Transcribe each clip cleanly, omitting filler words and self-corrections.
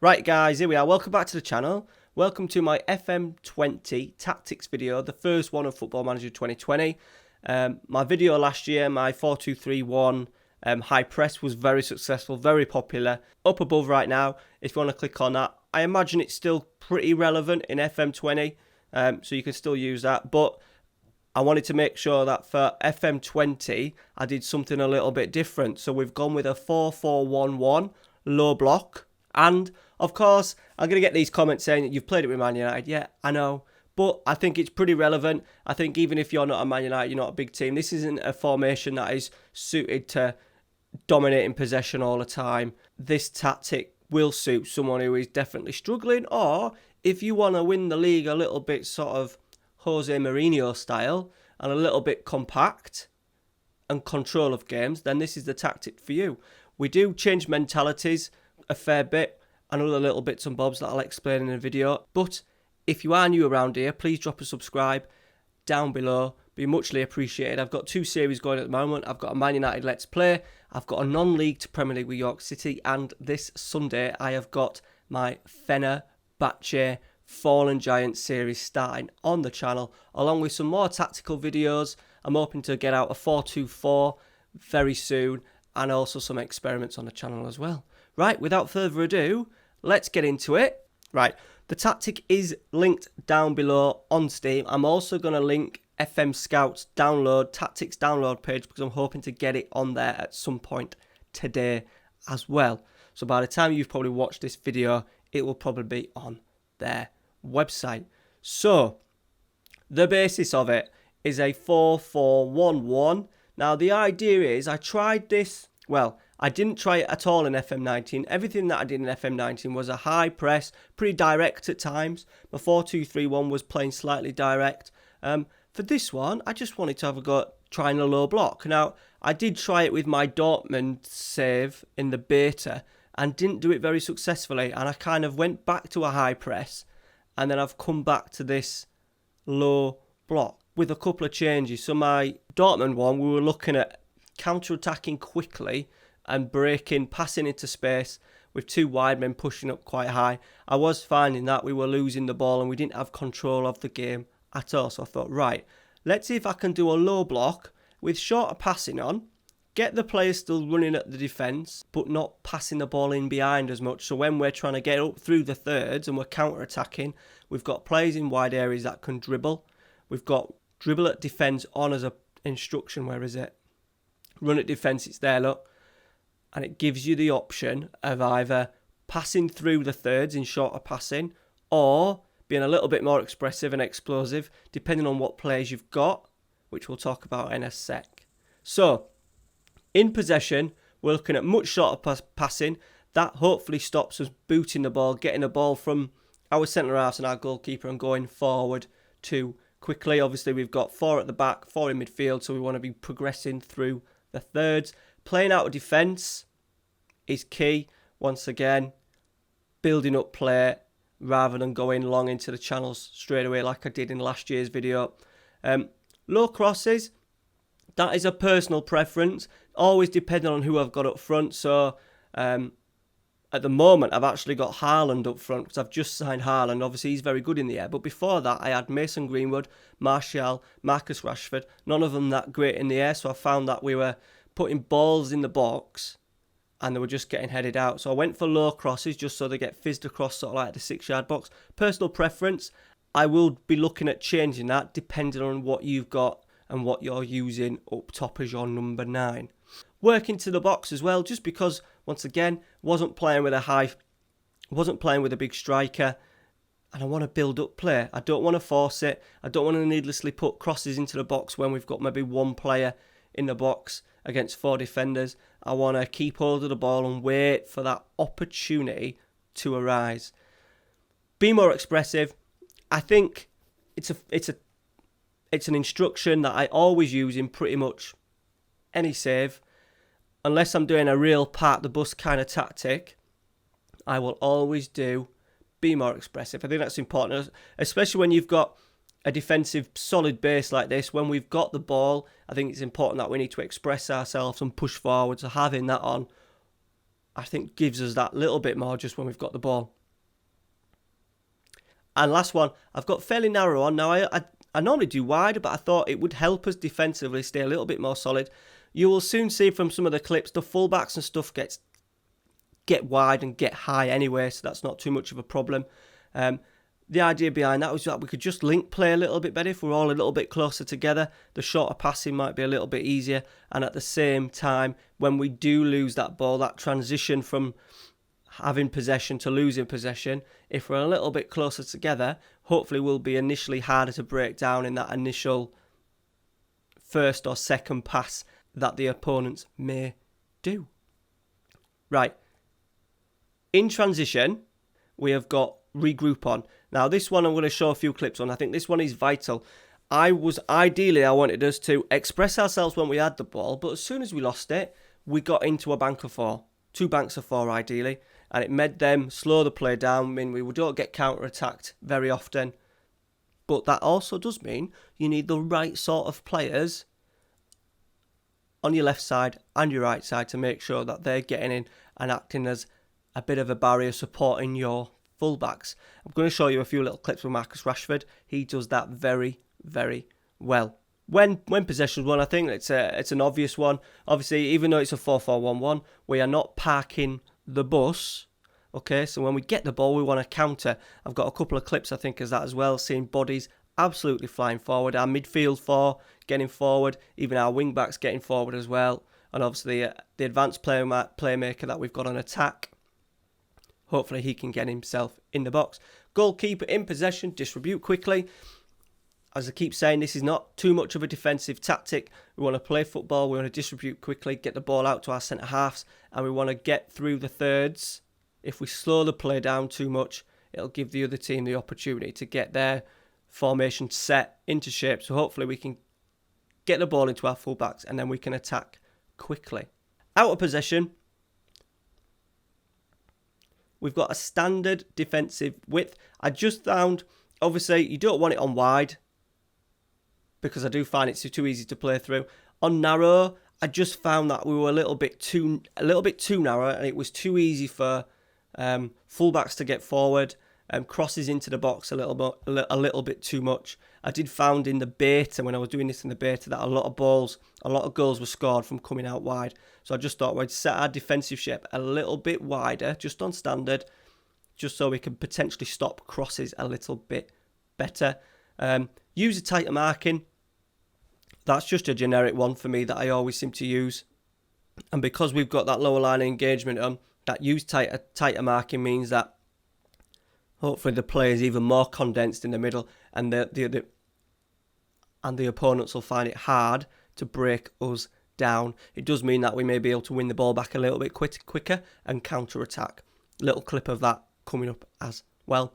Right guys, here we are. Welcome back to the channel. Welcome to my FM20 tactics video, the first one of Football Manager 2020. My video last year, my 4-2-3-1 high press was very successful, very popular. Up above right now, if you want to click on that, I imagine it's still pretty relevant in FM20, so you can still use that. But I wanted to make sure that for FM20, I did something a little bit different. So we've gone with a 4-4-1-1 low block. And, of course, I'm going to get these comments saying that you've played it with Man United. Yeah, I know. But I think it's pretty relevant. I think even if you're not a Man United, you're not a big team, this isn't a formation that is suited to dominating possession all the time. This tactic will suit someone who is definitely struggling. Or if you want to win the league a little bit sort of Jose Mourinho style and a little bit compact and control of games, then this is the tactic for you. We do change mentalities a fair bit and other little bits and bobs that I'll explain in the video. But if you are new around here, please drop a subscribe down below. Be muchly appreciated. I've got two series going at the moment. I've got a Man United Let's Play. I've got a non-league to Premier League with York City. And this Sunday, I have got my Fenerbahce Fallen Giant series starting on the channel, along with some more tactical videos. I'm hoping to get out a 4-2-4 very soon, and also some experiments on the channel as well. Right, without further ado, let's get into it. Right, the tactic is linked down below on Steam. I'm also going to link FM Scout's tactics download page, because I'm hoping to get it on there at some point today as well. So by the time you've probably watched this video, it will probably be on their website. So the basis of it is a 4-4-1-1. Now the idea is, I tried this, well, I didn't try it at all in FM19. Everything that I did in FM19 was a high press, pretty direct at times. My 4-2-3-1 was playing slightly direct. For this one, I just wanted to have a go at trying a low block. Now, I did try it with my Dortmund save in the beta and didn't do it very successfully. And I kind of went back to a high press, and then I've come back to this low block with a couple of changes. So my Dortmund one, we were looking at counter-attacking quickly and breaking, passing into space with two wide men pushing up quite high. I was finding that we were losing the ball and we didn't have control of the game at all. So I thought, right, let's see if I can do a low block with shorter passing on, get the players still running at the defence, but not passing the ball in behind as much. So when we're trying to get up through the thirds and we're counter-attacking, we've got players in wide areas that can dribble. We've got dribble at defence on as a instruction. Where is it? Run at defence, it's there, look. And it gives you the option of either passing through the thirds in shorter passing, or being a little bit more expressive and explosive, depending on what players you've got, which we'll talk about in a sec. So, in possession, we're looking at much shorter passing. That hopefully stops us booting the ball, getting the ball from our centre-halves and our goalkeeper and going forward too quickly. Obviously, we've got 4 at the back, 4 in midfield, so we want to be progressing through the thirds. Playing out of defence is key. Once again, building up play rather than going long into the channels straight away like I did in last year's video. Low crosses, that is a personal preference, always depending on who I've got up front. So at the moment, I've actually got Haaland up front because I've just signed Haaland. Obviously, he's very good in the air. But before that, I had Mason Greenwood, Martial, Marcus Rashford. None of them that great in the air. So I found that we were putting balls in the box and they were just getting headed out. So I went for low crosses just so they get fizzed across sort of like the 6-yard box. Personal preference, I will be looking at changing that depending on what you've got and what you're using up top as your number 9. Work into the box as well, just because, once again, wasn't playing with a big striker, and I want to build up play. I don't want to force it. I don't want to needlessly put crosses into the box when we've got maybe one player in the box against 4 defenders. I want to keep hold of the ball and wait for that opportunity to arise. Be more expressive. I think it's an instruction that I always use in pretty much any save. Unless I'm doing a real park the bus kind of tactic, I will always do be more expressive. I think that's important, especially when you've got a defensive solid base like this. When we've got the ball, I think it's important that we need to express ourselves and push forward. So having that on I think gives us that little bit more just when we've got the ball. And last one, I've got fairly narrow on. Now, I normally do wide, but I thought it would help us defensively stay a little bit more solid. You will soon see from some of the clips, the fullbacks and stuff get wide and get high anyway, so that's not too much of a problem. The idea behind that was that we could just link play a little bit better. If we're all a little bit closer together, the shorter passing might be a little bit easier. And at the same time, when we do lose that ball, that transition from having possession to losing possession, if we're a little bit closer together, hopefully we'll be initially harder to break down in that initial first or second pass that the opponents may do. Right. In transition, we have got regroup on. Now, this one I'm going to show a few clips on. I think this one is vital. I wanted us to express ourselves when we had the ball, but as soon as we lost it, we got into a bank of four. 2 banks of 4, ideally. And it made them slow the play down. I mean, we don't get counter-attacked very often. But that also does mean you need the right sort of players on your left side and your right side to make sure that they're getting in and acting as a bit of a barrier supporting your fullbacks. I'm going to show you a few little clips with Marcus Rushford. He does that very, very well. When possession's won, I think it's an obvious one. Obviously, even though it's a 4-4-1-1, we are not parking the bus. Okay, so when we get the ball, we want to counter. I've got a couple of clips, I think, as that as well, seeing bodies absolutely flying forward. Our midfield 4 getting forward, even our wing backs getting forward as well. And obviously, the advanced playmaker that we've got on attack. Hopefully, he can get himself in the box. Goalkeeper in possession, distribute quickly. As I keep saying, this is not too much of a defensive tactic. We want to play football, we want to distribute quickly, get the ball out to our centre-halves, and we want to get through the thirds. If we slow the play down too much, it'll give the other team the opportunity to get their formation set into shape. So hopefully we can get the ball into our fullbacks and then we can attack quickly. Out of possession, we've got a standard defensive width. I just found, obviously, you don't want it on wide, because I do find it's too easy to play through. On narrow, I just found that we were a little bit too narrow, and it was too easy for fullbacks to get forward, crosses into the box a little bit too much. I did found in the beta, when I was doing this in the beta, that a lot of goals were scored from coming out wide. So I just thought we'd set our defensive shape a little bit wider, just on standard, just so we can potentially stop crosses a little bit better. Use a tighter marking. That's just a generic one for me that I always seem to use. And because we've got that lower line of engagement on, that use tighter marking means that hopefully the play is even more condensed in the middle, and the opponents will find it hard to break us down. It does mean that we may be able to win the ball back a little bit quicker and counter-attack. Little clip of that coming up as well.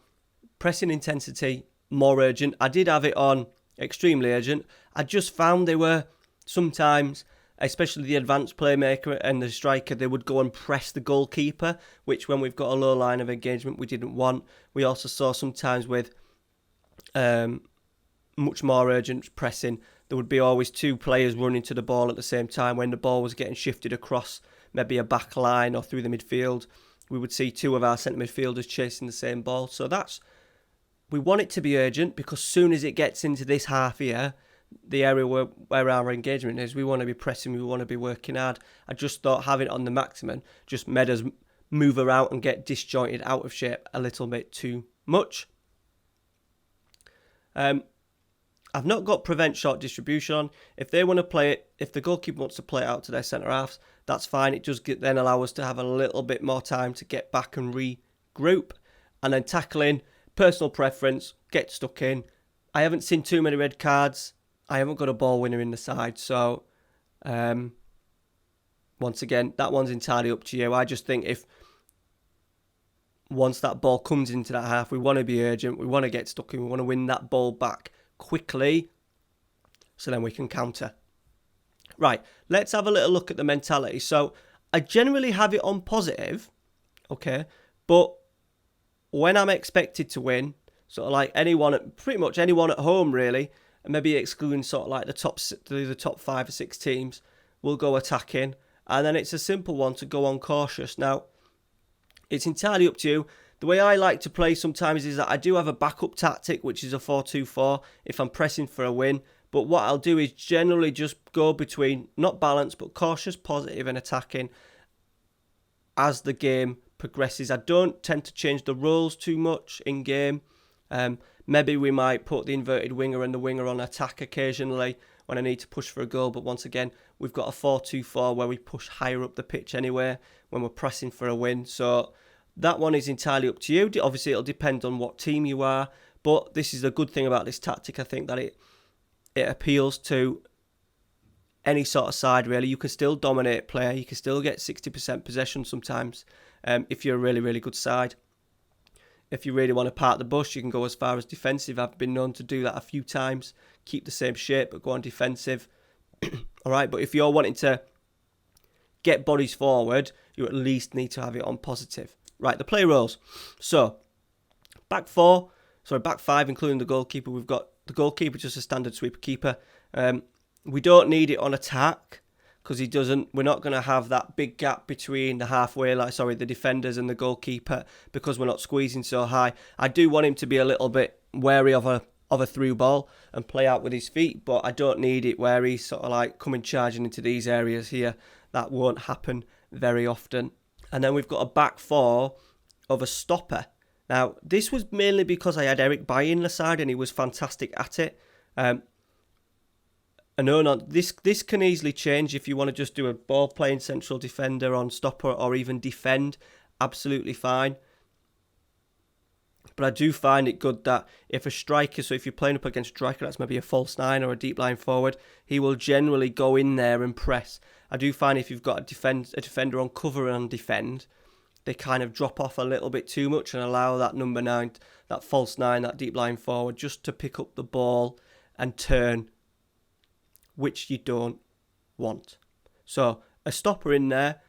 Pressing intensity, more urgent. I did have it on extremely urgent. I just found they were sometimes, especially the advanced playmaker and the striker, they would go and press the goalkeeper, which when we've got a low line of engagement, we didn't want. We also saw sometimes with much more urgent pressing, there would be always 2 players running to the ball at the same time. When the ball was getting shifted across maybe a back line or through the midfield, we would see 2 of our centre midfielders chasing the same ball. So we want it to be urgent, because soon as it gets into this half here, the area where our engagement is, we want to be pressing, we want to be working hard. I just thought having it on the maximum just made us move around and get disjointed, out of shape a little bit too much. I've not got prevent short distribution on. If they want to play it, if the goalkeeper wants to play it out to their centre halves, that's fine. It does then allow us to have a little bit more time to get back and regroup. And then tackling, personal preference, get stuck in. I haven't seen too many red cards. I haven't got a ball winner in the side. So, once again, that one's entirely up to you. I just think if once that ball comes into that half, we want to be urgent. We want to get stuck in. We want to win that ball back quickly, so then we can counter. Right, let's have a little look at the mentality. So, I generally have it on positive, okay, but when I'm expected to win, sort of like pretty much anyone at home really, and maybe excluding sort of like the top 5 or 6 teams, will go attacking, And then it's a simple one to go on cautious. Now, it's entirely up to you. The way I like to play sometimes is that I do have a backup tactic, which is a 4-2-4 if I'm pressing for a win. But what I'll do is generally just go between, not balanced, but cautious, positive and attacking as the game progresses. I don't tend to change the roles too much in game. Maybe we might put the inverted winger and the winger on attack occasionally when I need to push for a goal. But once again, we've got a 4-2-4 where we push higher up the pitch anyway when we're pressing for a win. So that one is entirely up to you. Obviously, it'll depend on what team you are. But this is a good thing about this tactic. I think that it appeals to any sort of side, really. You can still dominate play. You can still get 60% possession sometimes if you're a really, really good side. If you really want to park the bus, you can go as far as defensive. I've been known to do that a few times. Keep the same shape, but go on defensive. All right, but if you're wanting to get bodies forward, you at least need to have it on positive. Right, the play roles. So, back five, including the goalkeeper. We've got the goalkeeper, just a standard sweeper keeper. We don't need it on attack because we're not going to have that big gap between the defenders and the goalkeeper because we're not squeezing so high. I do want him to be a little bit wary of a through ball and play out with his feet, but I don't need it where he's sort of like coming charging into these areas here. That won't happen very often. And then we've got a back four of a stopper. Now, this was mainly because I had Eric Bailly in the side and he was fantastic at it. This can easily change if you want to just do a ball playing central defender on stopper or even defend. Absolutely fine. But I do find it good that if a striker, so if you're playing up against a striker, that's maybe a false nine or a deep line forward, he will generally go in there and press. I do find if you've got a defender on cover and defend, they kind of drop off a little bit too much and allow that number 9, that false 9, that deep line forward just to pick up the ball and turn, which you don't want. So a stopper in there,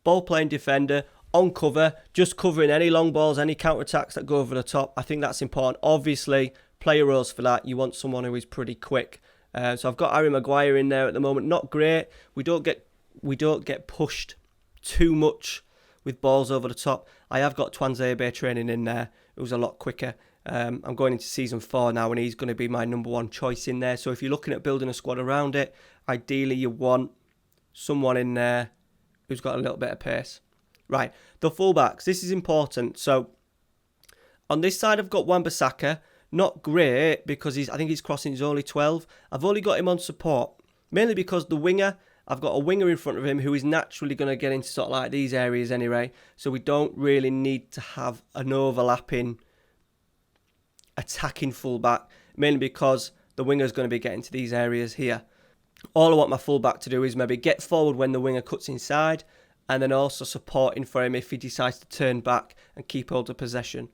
ball playing defender, on cover, just covering any long balls, any counter-attacks that go over the top. I think that's important. Obviously, player roles for that, you want someone who is pretty quick. So I've got Harry Maguire in there at the moment. Not great. We don't get pushed too much with balls over the top. I have got Twanzebe training in there. It was a lot quicker. I'm going into season 4 now and he's going to be my number 1 choice in there. So if you're looking at building a squad around it, ideally you want someone in there who's got a little bit of pace. Right, the fullbacks. This is important. So on this side I've got Wan-Bissaka. Not great because I think his crossing is only 12. I've only got him on support. Mainly because the winger, I've got a winger in front of him who is naturally going to get into sort of like these areas anyway. So we don't really need to have an overlapping attacking fullback. Mainly because the winger is going to be getting to these areas here. All I want my fullback to do is maybe get forward when the winger cuts inside. And then also supporting for him if he decides to turn back and keep hold of possession.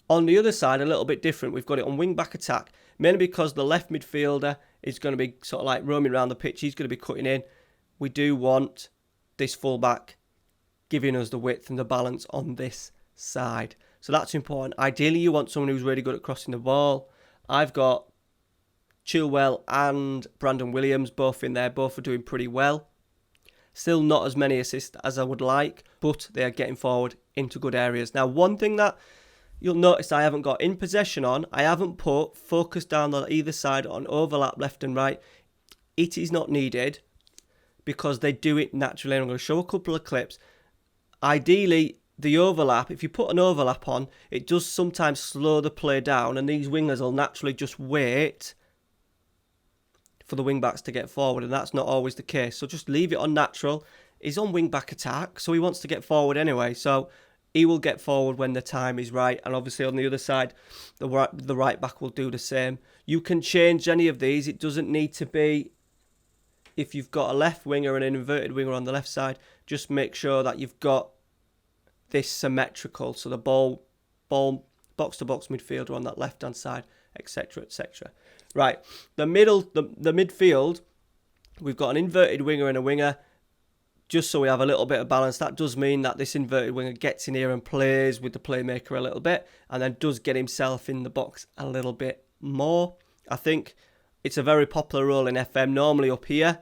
On the other side, a little bit different. We've got it on wing-back attack. Mainly because the left midfielder is going to be sort of like roaming around the pitch. He's going to be cutting in. We do want this full-back giving us the width and the balance on this side. So that's important. Ideally, you want someone who's really good at crossing the ball. I've got Chilwell and Brandon Williams both in there. Both are doing pretty well. Still not as many assists as I would like, but they are getting forward into good areas. Now, one thing that you'll notice I haven't got in possession on, I haven't put focus down on either side on overlap left and right. It is not needed because they do it naturally. And I'm going to show a couple of clips. Ideally, the overlap, if you put an overlap on, it does sometimes slow the play down and these wingers will naturally just wait for the wing-backs to get forward, and that's not always the case. So just leave it on natural. He's on wing-back attack, so he wants to get forward anyway. So he will get forward when the time is right. And obviously on the other side, the right-back will do the same. You can change any of these. It doesn't need to be, if you've got a left winger and an inverted winger on the left side, just make sure that you've got this symmetrical. So the ball box-to-box midfielder on that left-hand side, etc., etc. Right, the midfield, we've got an inverted winger and a winger, just so we have a little bit of balance. That does mean that this inverted winger gets in here and plays with the playmaker a little bit, and then does get himself in the box a little bit more. I think it's a very popular role in FM, normally up here,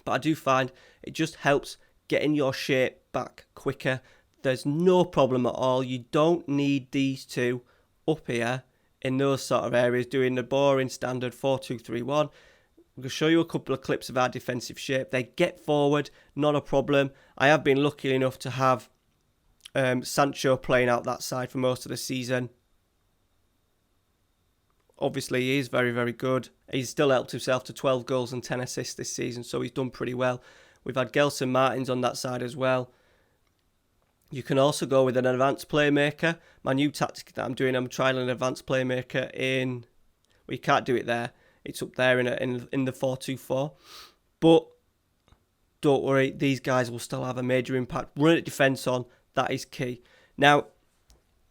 But I do find it just helps getting your shape back quicker. There's no problem at all. You don't need these two up here in those sort of areas doing the boring standard 4-2-3-1. I'm going to show you a couple of clips of our defensive shape. They get forward, not a problem. I have been lucky enough to have Sancho playing out that side for most of the season. Obviously, he is very, very good. He's still helped himself to 12 goals and 10 assists this season, so he's done pretty well. We've had Gelson Martins on that side as well. You can also go with an advanced playmaker. My new tactic that I'm doing, I'm trying an advanced playmaker in... Well, you can't do it there. It's up there in the 4-2-4. But don't worry, these guys will still have a major impact. Run at defence on, that is key. Now,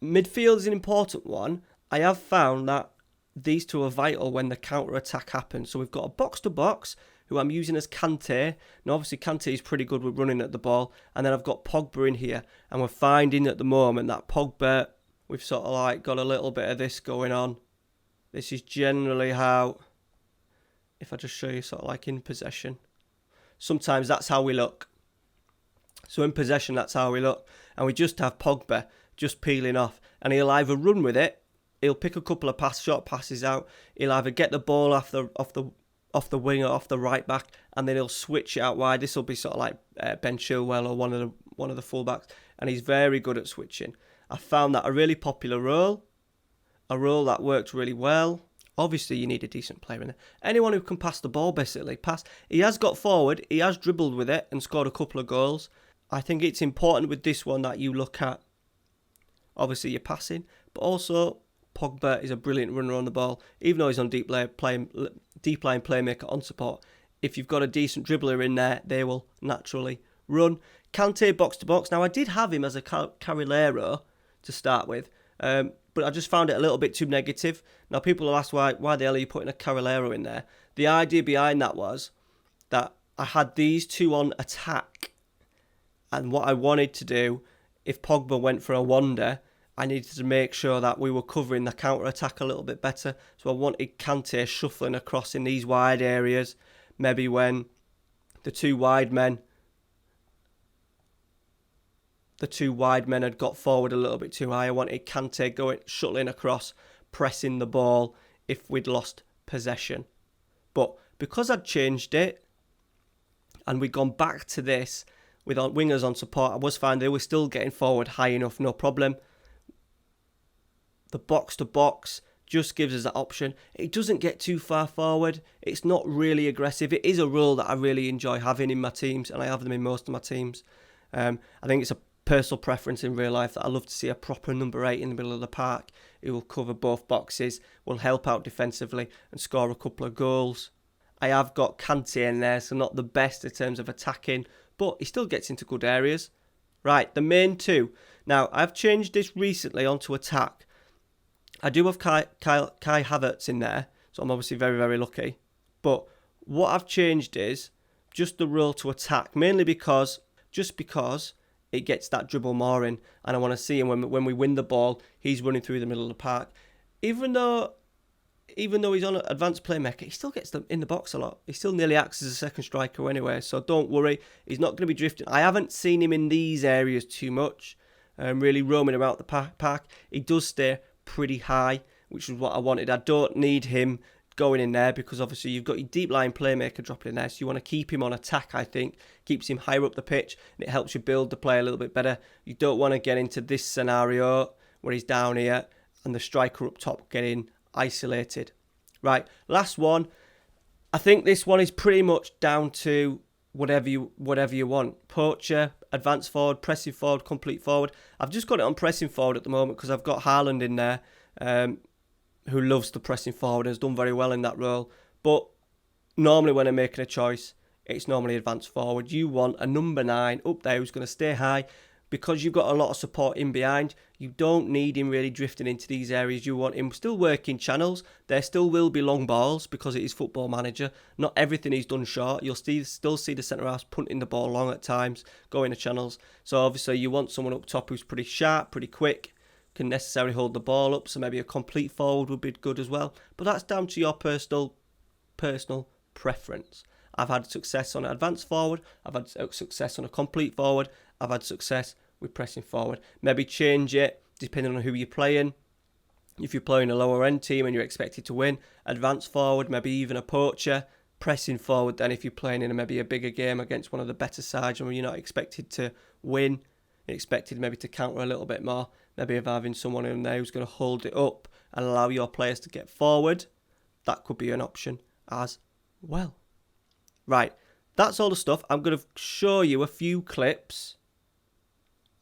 midfield is an important one. I have found that these two are vital when the counter-attack happens. So we've got a box-to-box, who I'm using as Kante. Now, obviously, Kante is pretty good with running at the ball. And then I've got Pogba in here. And we're finding at the moment that Pogba, we've sort of like got a little bit of this going on. This is generally how, if I just show you sort of like in possession, sometimes that's how we look. So in possession, that's how we look. And we just have Pogba just peeling off. And he'll either run with it, he'll pick a couple of short passes out, he'll either get the ball off the wing or off the right back, and then he'll switch it out wide. This will be sort of like Ben Chilwell or one of the fullbacks, and he's very good at switching. I found that a really popular role, a role that worked really well. Obviously, you need a decent player in there. Anyone who can pass the ball, basically. He has got forward, he has dribbled with it and scored a couple of goals. I think it's important with this one that you look at, obviously, your passing, but also Pogba is a brilliant runner on the ball, even though he's on deep line playmaker on support. If you've got a decent dribbler in there, they will naturally run. Kante box to box. Now, I did have him as a Carrilero to start with, but I just found it a little bit too negative. Now, people will ask why the hell are you putting a Carrilero in there? The idea behind that was that I had these two on attack, and what I wanted to do, if Pogba went for a wander, I needed to make sure that we were covering the counter-attack a little bit better. So I wanted Kante shuffling across in these wide areas. Maybe when the two wide men had got forward a little bit too high, I wanted Kante shuttling across, pressing the ball if we'd lost possession. But because I'd changed it and we'd gone back to this with our wingers on support, I was fine. They were still getting forward high enough, no problem. The box-to-box just gives us that option. It doesn't get too far forward. It's not really aggressive. It is a role that I really enjoy having in my teams, and I have them in most of my teams. I think it's a personal preference in real life that I love to see a proper number 8 in the middle of the park who will cover both boxes, will help out defensively and score a couple of goals. I have got Kante in there, so not the best in terms of attacking, but he still gets into good areas. Right, the main two. Now, I've changed this recently onto attack. I do have Kai Havertz in there, so I'm obviously very, very lucky. But what I've changed is just the role to attack, mainly because it gets that dribble more in, and I want to see him when we win the ball, he's running through the middle of the park. Even though he's on an advanced playmaker, he still gets them in the box a lot. He still nearly acts as a second striker anyway, so don't worry, he's not going to be drifting. I haven't seen him in these areas too much, really roaming around the park. He does stay pretty high, which is what I wanted. I don't need him going in there because obviously you've got your deep line playmaker dropping in there, so you want to keep him on attack. I think keeps him higher up the pitch and it helps you build the play a little bit better. You don't want to get into this scenario where he's down here and the striker up top getting isolated. Right, last one. I think this one is pretty much down to whatever you want. Poacher, advance forward, pressing forward, complete forward. I've just got it on pressing forward at the moment because I've got Haaland in there, who loves the pressing forward and has done very well in that role. But normally when I'm making a choice, it's normally advance forward. You want a number 9 up there who's going to stay high. Because you've got a lot of support in behind, you don't need him really drifting into these areas. You want him still working channels. There still will be long balls because it is Football Manager. Not everything is done short. You'll still see the centre-halves punting the ball long at times, going to channels. So obviously you want someone up top who's pretty sharp, pretty quick, can necessarily hold the ball up. So maybe a complete forward would be good as well. But that's down to your personal preference. I've had success on an advanced forward. I've had success on a complete forward. I've had success with pressing forward. Maybe change it depending on who you're playing. If you're playing a lower end team and you're expected to win, advanced forward, maybe even a poacher, pressing forward. Then if you're playing in maybe a bigger game against one of the better sides and you're not expected to win, you're expected maybe to counter a little bit more, maybe of having someone in there who's going to hold it up and allow your players to get forward, that could be an option as well. Right, that's all the stuff. I'm going to show you a few clips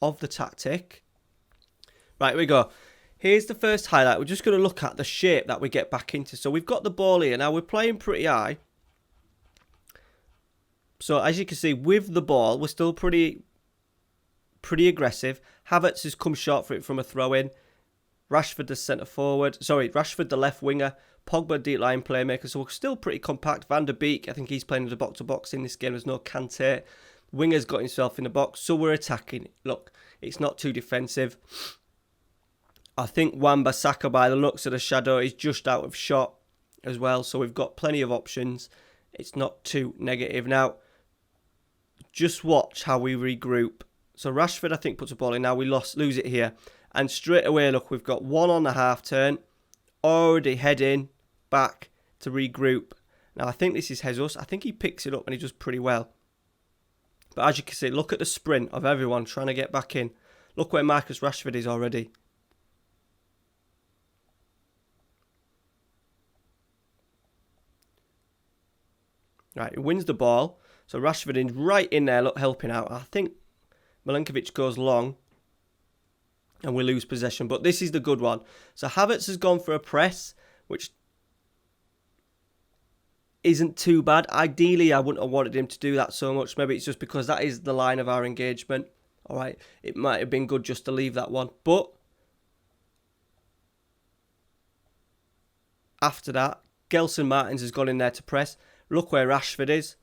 of the tactic. Right, here we go. Here's the first highlight. We're just going to look at the shape that we get back into. So we've got the ball here. Now we're playing pretty high. So as you can see, with the ball, we're still pretty aggressive. Havertz has come short for it from a throw-in. Rashford the centre forward. Sorry, Rashford the left winger. Pogba deep line playmaker. So we're still pretty compact. Van der Beek, I think he's playing the box-to-box in this game. There's no Kante. Winger's got himself in the box. So we're attacking. Look, it's not too defensive. I think Wan-Bissaka, by the looks of the shadow, is just out of shot as well. So we've got plenty of options. It's not too negative. Now, just watch how we regroup. So Rashford, I think, puts a ball in. Now we lose it here. And straight away, look, we've got one on the half turn. Already heading back to regroup. Now, I think this is Jesus. I think he picks it up and he does pretty well. But as you can see, look at the sprint of everyone trying to get back in. Look where Marcus Rashford is already. Right, he wins the ball. So Rashford is right in there, look, helping out. I think Milenkovic goes long. And we lose possession. But this is the good one. So Havertz has gone for a press, which isn't too bad. Ideally, I wouldn't have wanted him to do that so much. Maybe it's just because that is the line of our engagement. All right, it might have been good just to leave that one. But after that, Gelson Martins has gone in there to press. Look where Rashford is,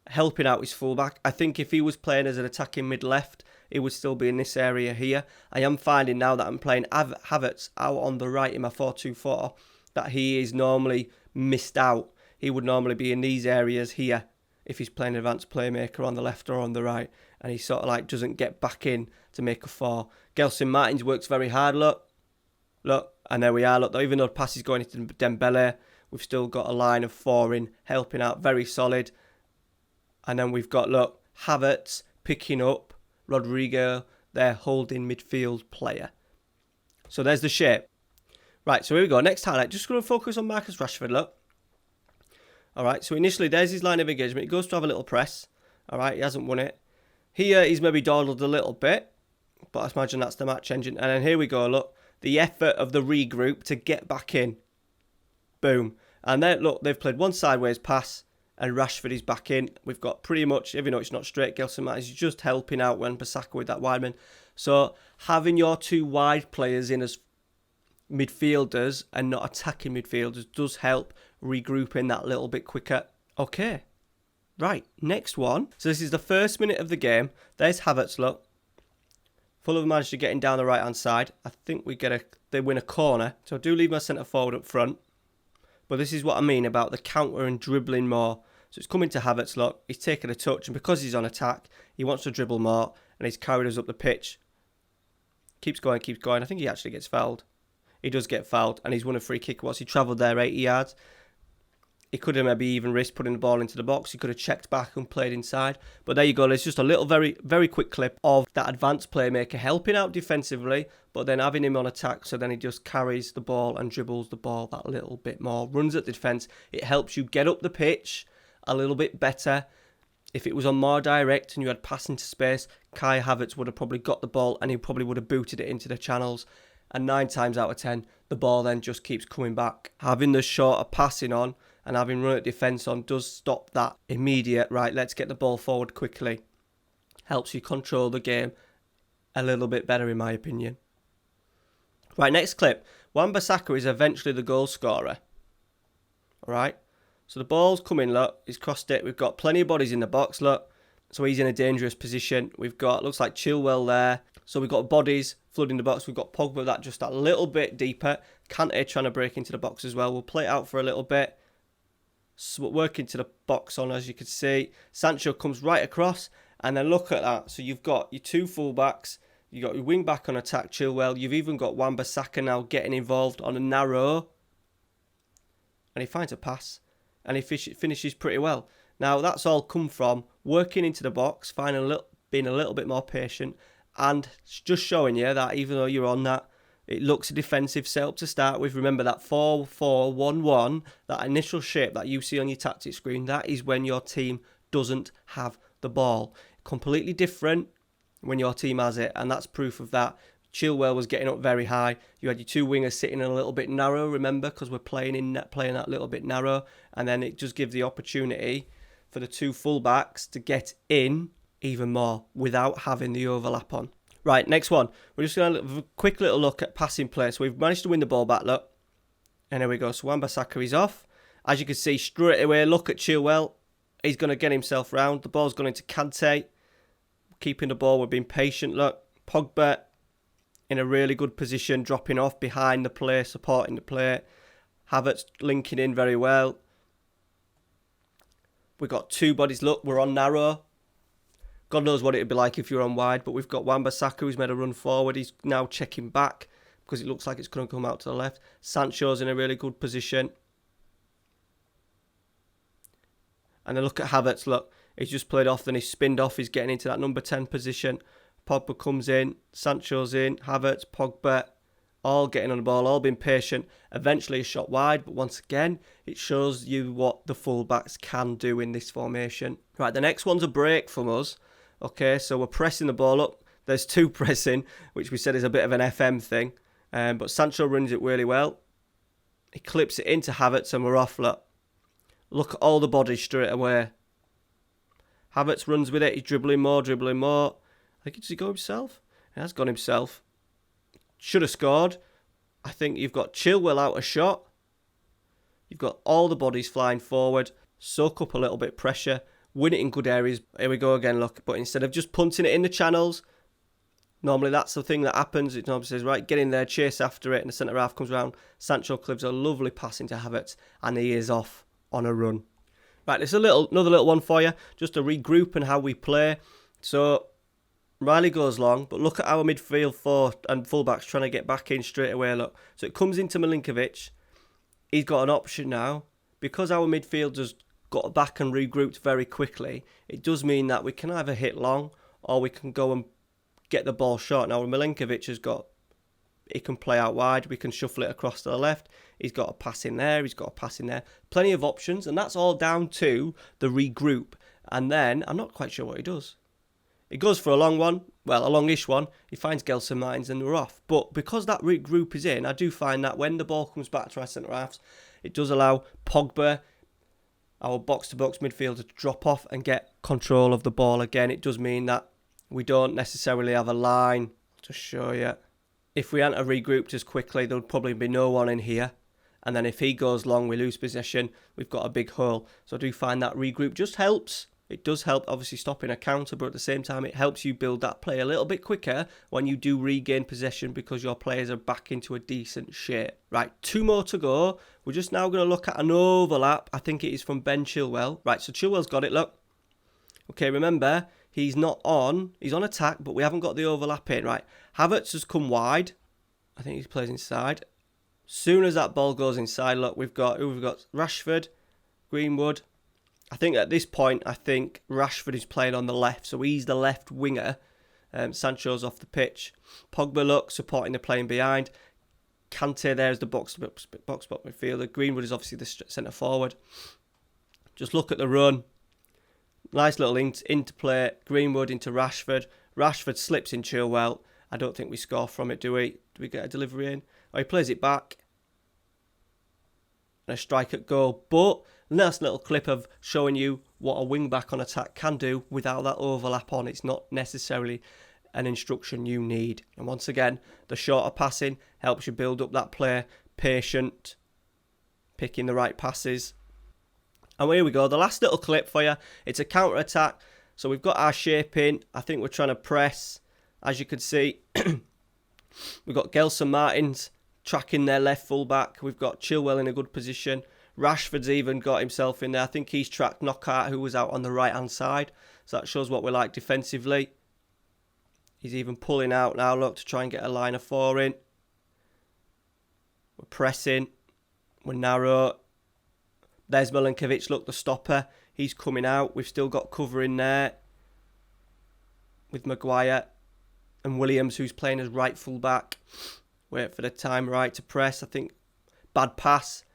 helping out his fullback. I think if he was playing as an attacking mid-left, he would still be in this area here. I am finding now that I'm playing Havertz out on the right in my 4-2-4 that he is normally missed out. He would normally be in these areas here if he's playing advanced playmaker on the left or on the right. And he sort of like doesn't get back in to make a 4. Gelson Martins works very hard, look. And there we are, look. Even though the pass is going into Dembele, we've still got a line of 4 in, helping out, very solid. And then we've got, look, Havertz picking up Rodrigo, their holding midfield player. So there's the shape. Right, so here we go. Next highlight. Just going to focus on Marcus Rashford, look. All right, so initially there's his line of engagement. He goes to have a little press. All right, he hasn't won it. Here he's maybe dawdled a little bit, but I imagine that's the match engine. And then here we go, look. The effort of the regroup to get back in. Boom. And then, look, they've played one sideways pass and Rashford is back in. We've got pretty much, even though it's not straight, Gelson Martins is just helping out when Bissaka with that wide man. So having your 2 wide players in as midfielders and not attacking midfielders does help regrouping that little bit quicker. Okay. Right, next one. So this is the first minute of the game. There's Havertz, look. Fulham managed to get in down the right-hand side. I think they win a corner. So I do leave my centre forward up front. But this is what I mean about the counter and dribbling more. So it's coming to Havertz, look. He's taken a touch, and because he's on attack, he wants to dribble more, and he's carried us up the pitch. Keeps going. I think he actually gets fouled. He does get fouled, and he's won a free kick once he travelled there 80 yards. He could have maybe even risked putting the ball into the box. He could have checked back and played inside. But there you go. There's just a little very, very quick clip of that advanced playmaker helping out defensively, but then having him on attack. So then he just carries the ball and dribbles the ball that little bit more. Runs at the defence. It helps you get up the pitch a little bit better. If it was on more direct and you had pass into space, Kai Havertz would have probably got the ball and he probably would have booted it into the channels. And 9 times out of 10, the ball then just keeps coming back. Having the shorter passing on and having run at defence on does stop that immediate, right, let's get the ball forward quickly. Helps you control the game a little bit better, in my opinion. Right, next clip. Wan-Bissaka is eventually the goal scorer. All right. So the ball's coming, look. He's crossed it. We've got plenty of bodies in the box, look. So he's in a dangerous position. We've got, looks like Chilwell there. So we've got bodies flooding the box. We've got Pogba that just a little bit deeper. Kante trying to break into the box as well. We'll play it out for a little bit. working to the box on, as you can see. Sancho comes right across, and then look at that. So you've got your 2 fullbacks, you've got your wing back on attack, Chilwell. You've even got Wan-Bissaka now getting involved on a narrow, and he finds a pass, and he finishes pretty well. Now that's all come from working into the box, being a little bit more patient, and just showing you that even though you're on that, it looks a defensive setup to start with. Remember that 4-4-1-1, that initial shape that you see on your tactics screen, that is when your team doesn't have the ball. Completely different when your team has it, and that's proof of that. Chilwell was getting up very high. You had your 2 wingers sitting in a little bit narrow, remember, because we're playing that little bit narrow, and then it just gives the opportunity for the 2 fullbacks to get in even more without having the overlap on. Right, next one. We're just going to have a quick little look at passing play. So we've managed to win the ball back, look. And there we go. So Wan-Bissaka is off. As you can see, straight away, look at Chilwell. He's going to get himself round. The ball's going into Kante. Keeping the ball, we're being patient, look. Pogba in a really good position, dropping off behind the play, supporting the play. Havertz linking in very well. We've got 2 bodies, look. We're on narrow. God knows what it would be like if you're on wide, but we've got Wan-Bissaka who's made a run forward. He's now checking back because it looks like it's going to come out to the left. Sancho's in a really good position. And then look at Havertz, look. He's just played off, then he's spinned off. He's getting into that number 10 position. Pogba comes in, Sancho's in, Havertz, Pogba, all getting on the ball, all being patient. Eventually a shot wide, but once again, it shows you what the fullbacks can do in this formation. Right, the next one's a break from us. Okay, so we're pressing the ball up. There's 2 pressing, which we said is a bit of an FM thing. But Sancho runs it really well. He clips it into Havertz and we're off. Look at all the bodies straight away. Havertz runs with it. He's dribbling more. I think, does he go himself? He has gone himself. Should have scored. I think you've got Chilwell out a shot. You've got all the bodies flying forward. Soak up a little bit of pressure. Win it in good areas. Here we go again, look. But instead of just punting it in the channels, normally that's the thing that happens. It normally says, right, get in there, chase after it, and the centre-half comes round. Sancho clips a lovely pass into Havertz, and he is off on a run. Right, there's another little one for you, just to regroup and how we play. So, Riley goes long, but look at our midfield 4 and fullbacks trying to get back in straight away, look. So it comes into Milinkovic. He's got an option now. Because our midfielders got back and regrouped very quickly, it does mean that we can either hit long or we can go and get the ball short. Now Milinkovic he can play out wide, we can shuffle it across to the left, he's got a pass in there, plenty of options, and that's all down to the regroup. And then I'm not quite sure what he does. He goes for a long one, well, a longish one, he finds Gelson Martins and we're off. But because that regroup is in, I do find that when the ball comes back to our centre-halves, it does allow Pogba, our box-to-box midfielder, to drop off and get control of the ball again. It does mean that we don't necessarily have a line to show you. If we hadn't regrouped as quickly, there would probably be no one in here. And then if he goes long, we lose possession, we've got a big hole. So I do find that regroup just helps. It does help, obviously, stopping a counter, but at the same time, it helps you build that play a little bit quicker when you do regain possession because your players are back into a decent shape. Right, 2 more to go. We're just now going to look at an overlap. I think it is from Ben Chilwell. Right, so Chilwell's got it, look. Okay, remember, he's not on. He's on attack, but we haven't got the overlap in. Right, Havertz has come wide. I think he plays inside. Soon as that ball goes inside, look, we've got Rashford, Greenwood. I think at this point, Rashford is playing on the left, so he's the left winger. Sancho's off the pitch. Pogba, look, supporting the playing behind. Kante there is the box midfielder. Greenwood is obviously the centre forward. Just look at the run. Nice little interplay. Greenwood into Rashford. Rashford slips in Chilwell. I don't think we score from it, do we? Do we get a delivery in? Oh, he plays it back. And a strike at goal. But nice little clip of showing you what a wing back on attack can do without that overlap on. It's not necessarily an instruction you need. And once again, the shorter passing helps you build up that play. Patient, picking the right passes. And here we go. The last little clip for you. It's a counter attack. So we've got our shape in. I think we're trying to press. As you can see, we've got Gelson Martins tracking their left full back. We've got Chilwell in a good position. Rashford's even got himself in there. I think he's tracked Knockout, who was out on the right-hand side. So that shows what we're like defensively. He's even pulling out now, look, to try and get a line of 4 in. We're pressing. We're narrow. There's Milinkovic, look, the stopper. He's coming out. We've still got cover in there with Maguire and Williams, who's playing as right full-back. Wait for the time right to press. I think bad pass.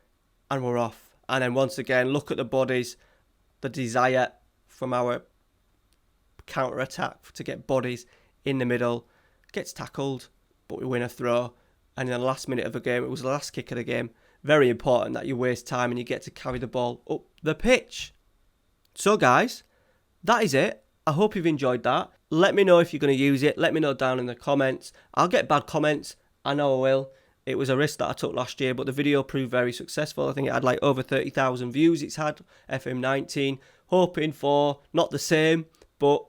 And we're off. And then once again, look at the bodies. The desire from our counter-attack to get bodies in the middle. Gets tackled, but we win a throw. And in the last minute of the game, it was the last kick of the game. Very important that you waste time and you get to carry the ball up the pitch. So guys, that is it. I hope you've enjoyed that. Let me know if you're going to use it. Let me know down in the comments. I'll get bad comments. I know I will. It was a risk that I took last year, but the video proved very successful. I think it had like over 30,000 views. It's had FM19. Hoping for not the same, but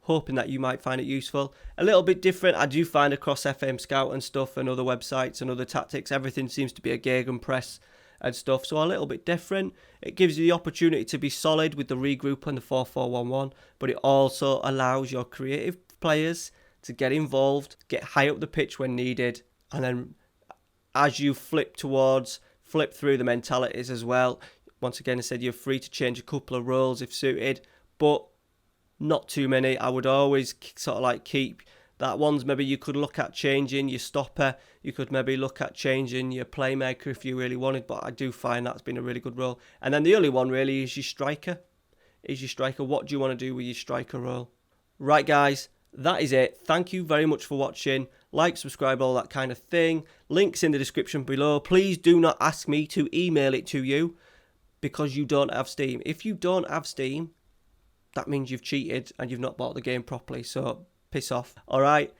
hoping that you might find it useful. A little bit different. I do find across FM Scout and stuff and other websites and other tactics, everything seems to be a gegenpress and stuff. So a little bit different. It gives you the opportunity to be solid with the regroup and the 4-4-1-1, but it also allows your creative players to get involved, get high up the pitch when needed, and then as you flip through the mentalities as well. Once again, I said you're free to change a couple of roles if suited, but not too many. I would always sort of like keep that ones. Maybe you could look at changing your stopper. You could maybe look at changing your playmaker if you really wanted, but I do find that's been a really good role. And then the only one really is your striker. What do you want to do with your striker role? Right, guys, that is it. Thank you very much for watching. Like, subscribe, all that kind of thing. Links in the description below. Please do not ask me to email it to you because you don't have Steam. If you don't have Steam, that means you've cheated and you've not bought the game properly. So piss off. All right.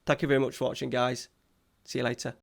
Thank you very much for watching, guys. See you later.